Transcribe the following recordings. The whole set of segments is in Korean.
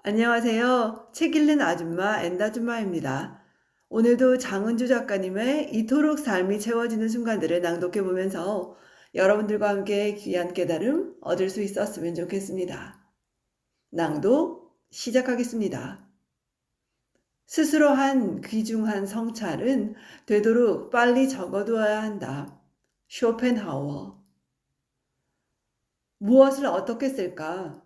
안녕하세요. 책 읽는 아줌마 엔다줌마입니다. 오늘도 장은주 작가님의 이토록 삶이 채워지는 순간들을 낭독해 보면서 여러분들과 함께 귀한 깨달음 얻을 수 있었으면 좋겠습니다. 낭독 시작하겠습니다. 스스로 한 귀중한 성찰은 되도록 빨리 적어두어야 한다. 쇼펜하우어. 무엇을 어떻게 쓸까?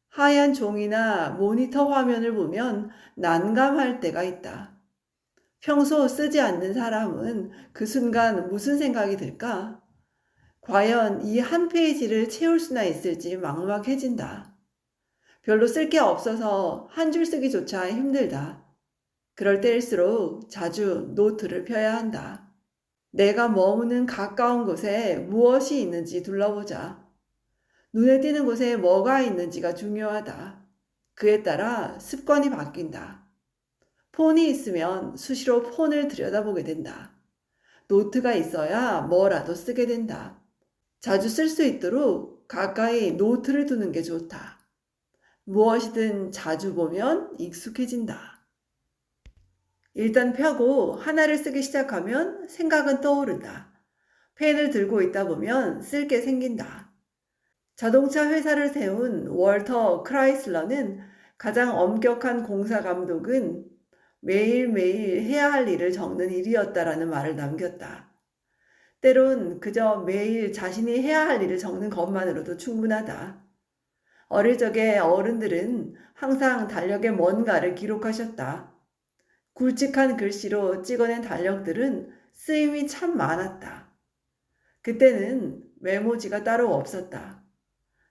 하얀 종이나 모니터 화면을 보면 난감할 때가 있다. 평소 쓰지 않는 사람은 그 순간 무슨 생각이 들까? 과연 이 한 페이지를 채울 수나 있을지 막막해진다. 별로 쓸 게 없어서 한 줄 쓰기조차 힘들다. 그럴 때일수록 자주 노트를 펴야 한다. 내가 머무는 가까운 곳에 무엇이 있는지 둘러보자. 눈에 띄는 곳에 뭐가 있는지가 중요하다. 그에 따라 습관이 바뀐다. 폰이 있으면 수시로 폰을 들여다보게 된다. 노트가 있어야 뭐라도 쓰게 된다. 자주 쓸 수 있도록 가까이 노트를 두는 게 좋다. 무엇이든 자주 보면 익숙해진다. 일단 펴고 하나를 쓰기 시작하면 생각은 떠오른다. 펜을 들고 있다 보면 쓸 게 생긴다. 자동차 회사를 세운 월터 크라이슬러는 가장 엄격한 공사 감독은 매일매일 해야 할 일을 적는 일이었다라는 말을 남겼다. 때론 그저 매일 자신이 해야 할 일을 적는 것만으로도 충분하다. 어릴 적에 어른들은 항상 달력에 뭔가를 기록하셨다. 굵직한 글씨로 찍어낸 달력들은 쓰임이 참 많았다. 그때는 메모지가 따로 없었다.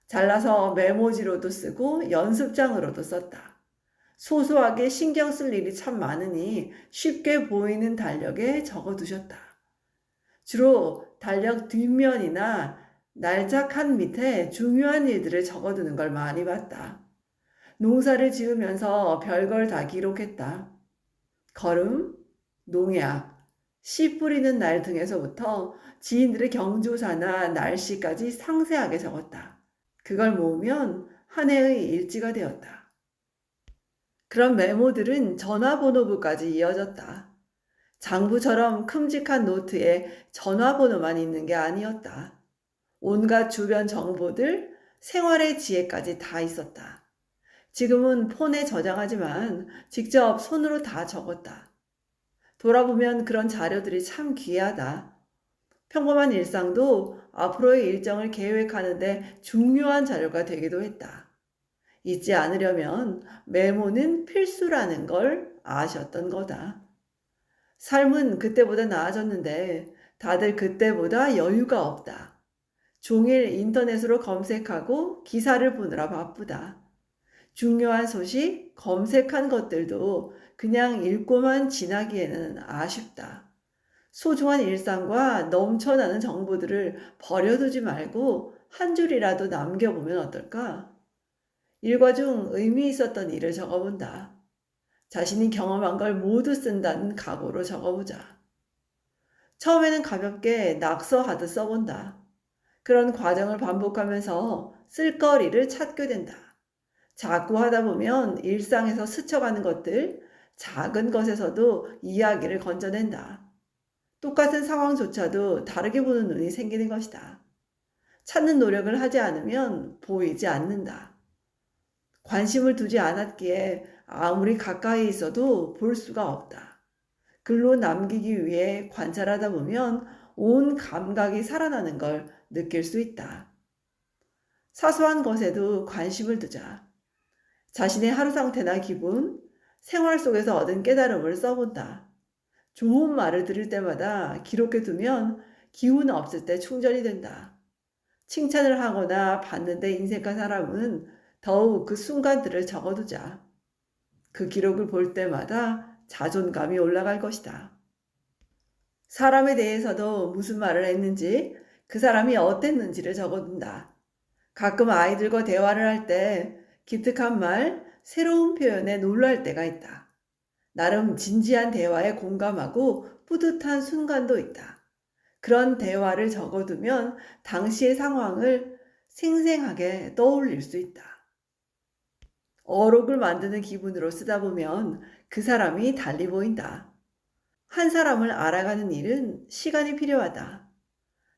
잘라서 메모지로도 쓰고 연습장으로도 썼다. 소소하게 신경 쓸 일이 참 많으니 쉽게 보이는 달력에 적어두셨다. 주로 달력 뒷면이나 날짜칸 밑에 중요한 일들을 적어두는 걸 많이 봤다. 농사를 지으면서 별걸 다 기록했다. 거름, 농약, 씨 뿌리는 날 등에서부터 지인들의 경조사나 날씨까지 상세하게 적었다. 그걸 모으면 한 해의 일지가 되었다. 그런 메모들은 전화번호부까지 이어졌다. 장부처럼 큼직한 노트에 전화번호만 있는 게 아니었다. 온갖 주변 정보들, 생활의 지혜까지 다 있었다. 지금은 폰에 저장하지만 직접 손으로 다 적었다. 돌아보면 그런 자료들이 참 귀하다. 평범한 일상도 앞으로의 일정을 계획하는데 중요한 자료가 되기도 했다. 잊지 않으려면 메모는 필수라는 걸 아셨던 거다. 삶은 그때보다 나아졌는데 다들 그때보다 여유가 없다. 종일 인터넷으로 검색하고 기사를 보느라 바쁘다. 중요한 소식, 검색한 것들도 그냥 읽고만 지나기에는 아쉽다. 소중한 일상과 넘쳐나는 정보들을 버려두지 말고 한 줄이라도 남겨보면 어떨까? 일과 중 의미 있었던 일을 적어본다. 자신이 경험한 걸 모두 쓴다는 각오로 적어보자. 처음에는 가볍게 낙서하듯 써본다. 그런 과정을 반복하면서 쓸거리를 찾게 된다. 자꾸 하다 보면 일상에서 스쳐가는 것들, 작은 것에서도 이야기를 건져낸다. 똑같은 상황조차도 다르게 보는 눈이 생기는 것이다. 찾는 노력을 하지 않으면 보이지 않는다. 관심을 두지 않았기에 아무리 가까이 있어도 볼 수가 없다. 글로 남기기 위해 관찰하다 보면 온 감각이 살아나는 걸 느낄 수 있다. 사소한 것에도 관심을 두자. 자신의 하루 상태나 기분, 생활 속에서 얻은 깨달음을 써본다. 좋은 말을 들을 때마다 기록해두면 기운 없을 때 충전이 된다. 칭찬을 하거나 받는데 인색한 사람은 더욱 그 순간들을 적어두자. 그 기록을 볼 때마다 자존감이 올라갈 것이다. 사람에 대해서도 무슨 말을 했는지, 그 사람이 어땠는지를 적어둔다. 가끔 아이들과 대화를 할 때 기특한 말, 새로운 표현에 놀랄 때가 있다. 나름 진지한 대화에 공감하고 뿌듯한 순간도 있다. 그런 대화를 적어두면 당시의 상황을 생생하게 떠올릴 수 있다. 어록을 만드는 기분으로 쓰다 보면 그 사람이 달리 보인다. 한 사람을 알아가는 일은 시간이 필요하다.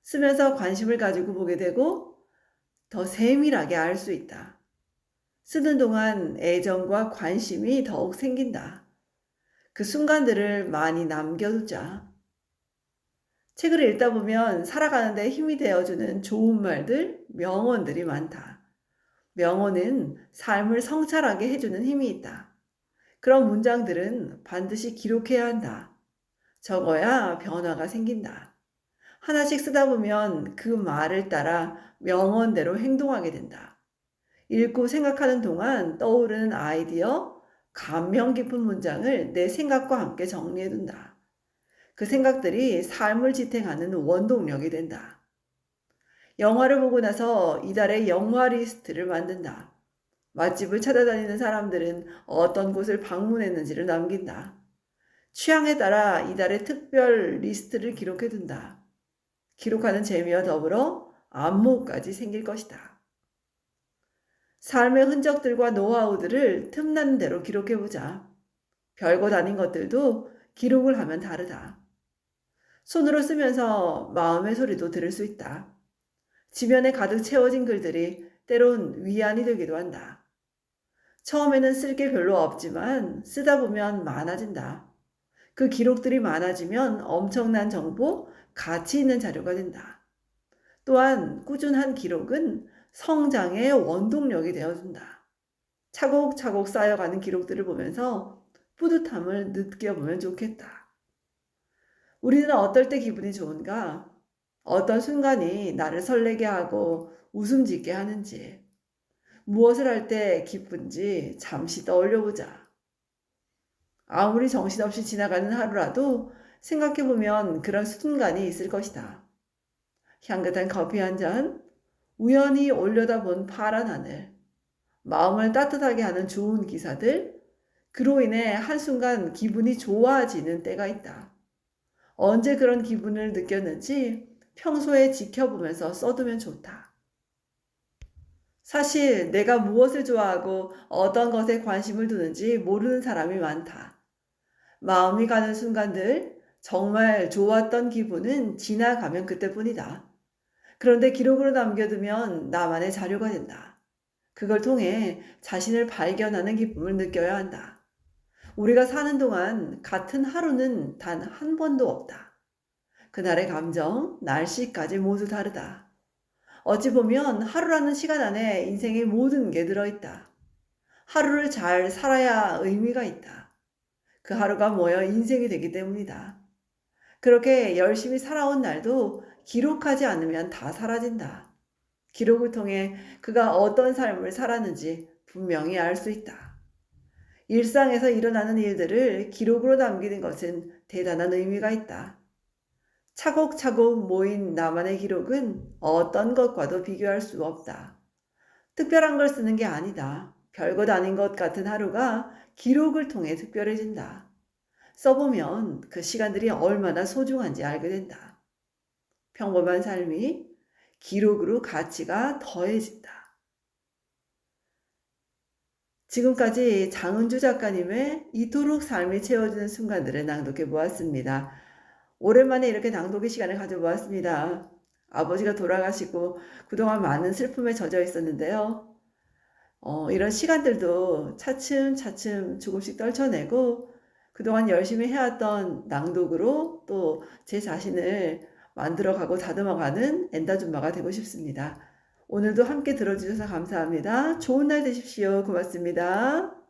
쓰면서 관심을 가지고 보게 되고 더 세밀하게 알 수 있다. 쓰는 동안 애정과 관심이 더욱 생긴다. 그 순간들을 많이 남겨두자. 책을 읽다 보면 살아가는 데 힘이 되어주는 좋은 말들, 명언들이 많다. 명언은 삶을 성찰하게 해주는 힘이 있다. 그런 문장들은 반드시 기록해야 한다. 적어야 변화가 생긴다. 하나씩 쓰다 보면 그 말을 따라 명언대로 행동하게 된다. 읽고 생각하는 동안 떠오르는 아이디어, 감명 깊은 문장을 내 생각과 함께 정리해둔다. 그 생각들이 삶을 지탱하는 원동력이 된다. 영화를 보고 나서 이달의 영화 리스트를 만든다. 맛집을 찾아다니는 사람들은 어떤 곳을 방문했는지를 남긴다. 취향에 따라 이달의 특별 리스트를 기록해둔다. 기록하는 재미와 더불어 안목까지 생길 것이다. 삶의 흔적들과 노하우들을 틈나는 대로 기록해보자. 별것 아닌 것들도 기록을 하면 다르다. 손으로 쓰면서 마음의 소리도 들을 수 있다. 지면에 가득 채워진 글들이 때론 위안이 되기도 한다. 처음에는 쓸 게 별로 없지만 쓰다 보면 많아진다. 그 기록들이 많아지면 엄청난 정보, 가치 있는 자료가 된다. 또한 꾸준한 기록은 성장의 원동력이 되어준다. 차곡차곡 쌓여가는 기록들을 보면서 뿌듯함을 느껴보면 좋겠다. 우리는 어떨 때 기분이 좋은가? 어떤 순간이 나를 설레게 하고 웃음 짓게 하는지, 무엇을 할 때 기쁜지 잠시 떠올려보자. 아무리 정신없이 지나가는 하루라도 생각해보면 그런 순간이 있을 것이다. 향긋한 커피 한 잔, 우연히 올려다본 파란 하늘, 마음을 따뜻하게 하는 좋은 기사들, 그로 인해 한순간 기분이 좋아지는 때가 있다. 언제 그런 기분을 느꼈는지 평소에 지켜보면서 써두면 좋다. 사실 내가 무엇을 좋아하고 어떤 것에 관심을 두는지 모르는 사람이 많다. 마음이 가는 순간들, 정말 좋았던 기분은 지나가면 그때뿐이다. 그런데 기록으로 남겨두면 나만의 자료가 된다. 그걸 통해 자신을 발견하는 기쁨을 느껴야 한다. 우리가 사는 동안 같은 하루는 단 한 번도 없다. 그날의 감정, 날씨까지 모두 다르다. 어찌 보면 하루라는 시간 안에 인생의 모든 게 들어있다. 하루를 잘 살아야 의미가 있다. 그 하루가 모여 인생이 되기 때문이다. 그렇게 열심히 살아온 날도 기록하지 않으면 다 사라진다. 기록을 통해 그가 어떤 삶을 살았는지 분명히 알 수 있다. 일상에서 일어나는 일들을 기록으로 남기는 것은 대단한 의미가 있다. 차곡차곡 모인 나만의 기록은 어떤 것과도 비교할 수 없다. 특별한 걸 쓰는 게 아니다. 별것 아닌 것 같은 하루가 기록을 통해 특별해진다. 써보면 그 시간들이 얼마나 소중한지 알게 된다. 평범한 삶이 기록으로 가치가 더해진다. 지금까지 장은주 작가님의 이토록 삶이 채워지는 순간들을 낭독해 보았습니다. 오랜만에 이렇게 낭독의 시간을 가져보았습니다. 아버지가 돌아가시고 그동안 많은 슬픔에 젖어 있었는데요. 이런 시간들도 차츰차츰 조금씩 떨쳐내고 그동안 열심히 해왔던 낭독으로 또 제 자신을 만들어가고 다듬어가는 엔다줌마가 되고 싶습니다. 오늘도 함께 들어주셔서 감사합니다. 좋은 날 되십시오. 고맙습니다.